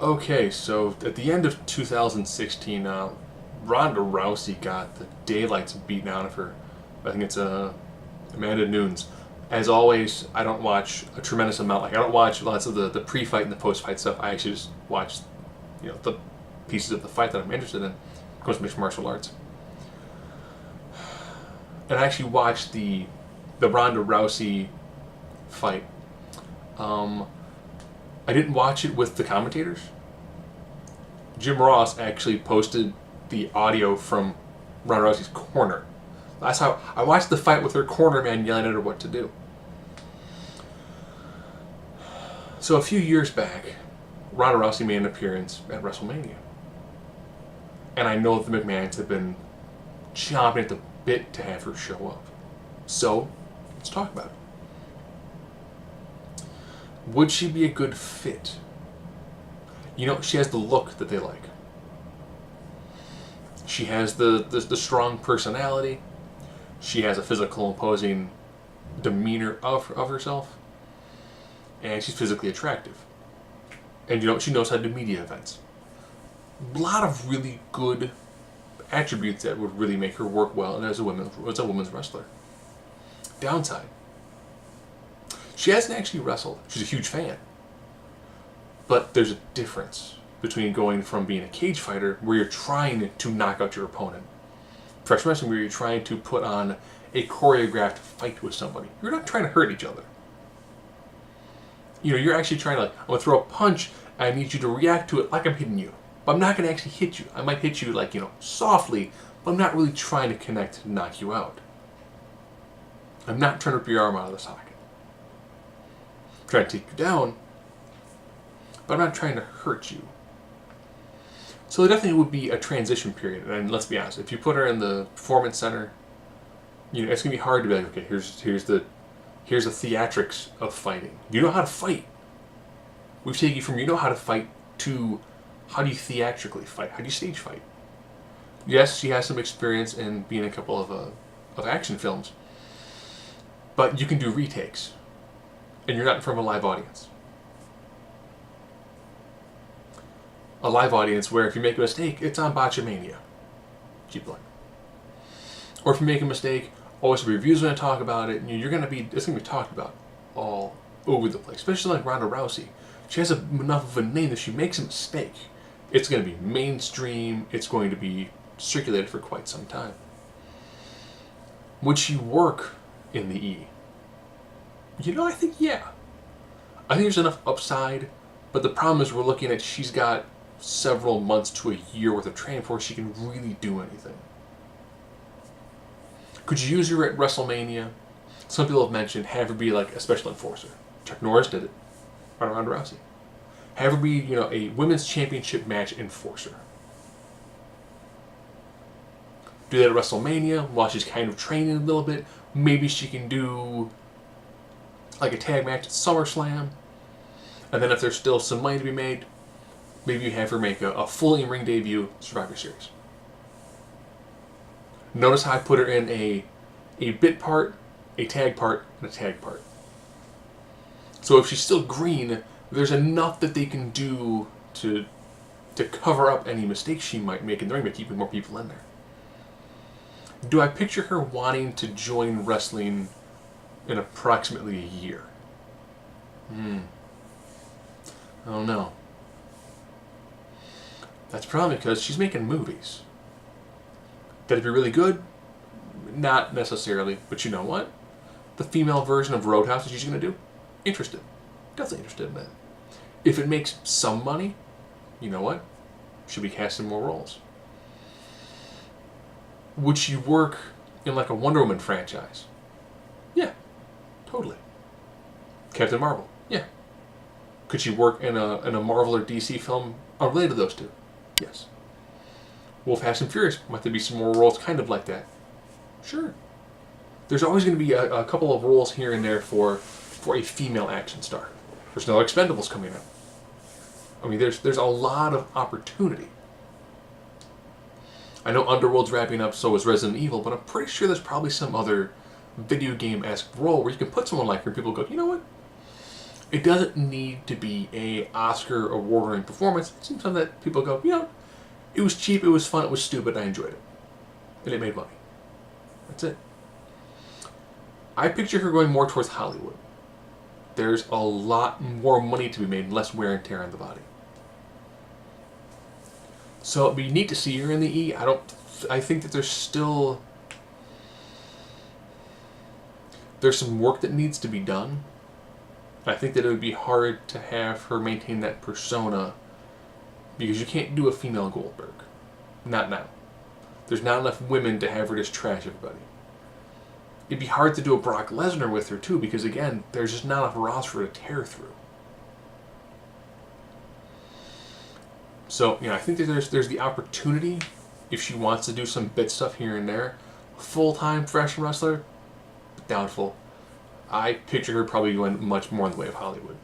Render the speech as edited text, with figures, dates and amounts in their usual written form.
Okay, so at the end of 2016, Ronda Rousey got the daylights beaten out of her. I think it's Amanda Nunes. As always, I don't watch a tremendous amount. Like I don't watch lots of the pre-fight and the post-fight stuff. I actually just watch, the pieces of the fight that I'm interested in. Of course, mixed martial arts. And I actually watched the Ronda Rousey fight. Um, I didn't watch it with the commentators. Jim Ross actually posted the audio from Ronda Rousey's corner. That's how I watched the fight with her corner man yelling at her what to do. So a few years back, Ronda Rousey made an appearance at WrestleMania. And I know the McMahons have been chomping at the bit to have her show up. So, let's talk about it. Would she be a good fit? She has the look that they like. She has the strong personality. She has a physical, imposing demeanor of herself. And she's physically attractive. And she knows how to do media events. A lot of really good attributes that would really make her work well as a women's wrestler. Downside. She hasn't actually wrestled. She's a huge fan. But there's a difference between going from being a cage fighter, where you're trying to knock out your opponent, professional wrestling, where you're trying to put on a choreographed fight with somebody. You're not trying to hurt each other. You're actually trying to, I'm going to throw a punch, I need you to react to it like I'm hitting you. But I'm not going to actually hit you. I might hit you, softly, but I'm not really trying to connect to knock you out. I'm not trying to rip your arm out of the socket. I'm trying to take you down, but I'm not trying to hurt you. So there definitely would be a transition period. And let's be honest, if you put her in the performance center, it's going to be hard to be like, okay, here's the theatrics of fighting. You know how to fight. We've taken you from you know how to fight to how do you theatrically fight? How do you stage fight? Yes, she has some experience in being in a couple of action films, but you can do retakes, and you're not in front of a live audience. A live audience where if you make a mistake, it's on Botchamania. Keep going. Or if you make a mistake, always the reviews are going to talk about it, and it's going to be talked about all over the place. Especially like Ronda Rousey. She has enough of a name that if she makes a mistake, it's going to be mainstream, it's going to be circulated for quite some time. Would she work in the E? I think yeah. I think there's enough upside, but the problem is we're looking at she's got several months to a year worth of training before she can really do anything. Could you use her at WrestleMania? Some people have mentioned have her be like a special enforcer. Chuck Norris did it. Ronda Rousey. Have her be, a women's championship match enforcer. Do that at WrestleMania while she's kind of training a little bit. Maybe she can do like a tag match at SummerSlam. And then if there's still some money to be made, maybe you have her make a full in-ring debut Survivor Series. Notice how I put her in a bit part, a tag part, and a tag part. So if she's still green, there's enough that they can do to cover up any mistakes she might make in the ring by keeping more people in there. Do I picture her wanting to join wrestling in approximately a year? I don't know. That's probably because she's making movies. That'd be really good? Not necessarily, but you know what? The female version of Roadhouse that she's going to do? Interested. Definitely interested in that. If it makes some money, you know what? She'll be casting more roles. Would she work in like a Wonder Woman franchise? Yeah, totally. Captain Marvel? Yeah. Could she work in a Marvel or DC film unrelated to those two? Yes. Well, Fast and Furious, might there be some more roles kind of like that? Sure. There's always going to be a couple of roles here and there for a female action star. There's another Expendables coming out. I mean, there's a lot of opportunity. I know Underworld's wrapping up, so is Resident Evil, but I'm pretty sure there's probably some other video game-esque role where you can put someone like her and people go, you know what? It doesn't need to be a Oscar award-winning performance. It seems something that people go, it was cheap, it was fun, it was stupid, I enjoyed it. And it made money. That's it. I picture her going more towards Hollywood. There's a lot more money to be made and less wear and tear on the body. So it'd be neat to see her in the E. I think that there's some work that needs to be done. I think that it would be hard to have her maintain that persona because you can't do a female Goldberg. Not now. There's not enough women to have her just trash everybody. It'd be hard to do a Brock Lesnar with her too because again, there's just not enough roster to tear through. So, I think that there's the opportunity if she wants to do some bit stuff here and there. Full-time professional wrestler, doubtful. I picture her probably going much more in the way of Hollywood.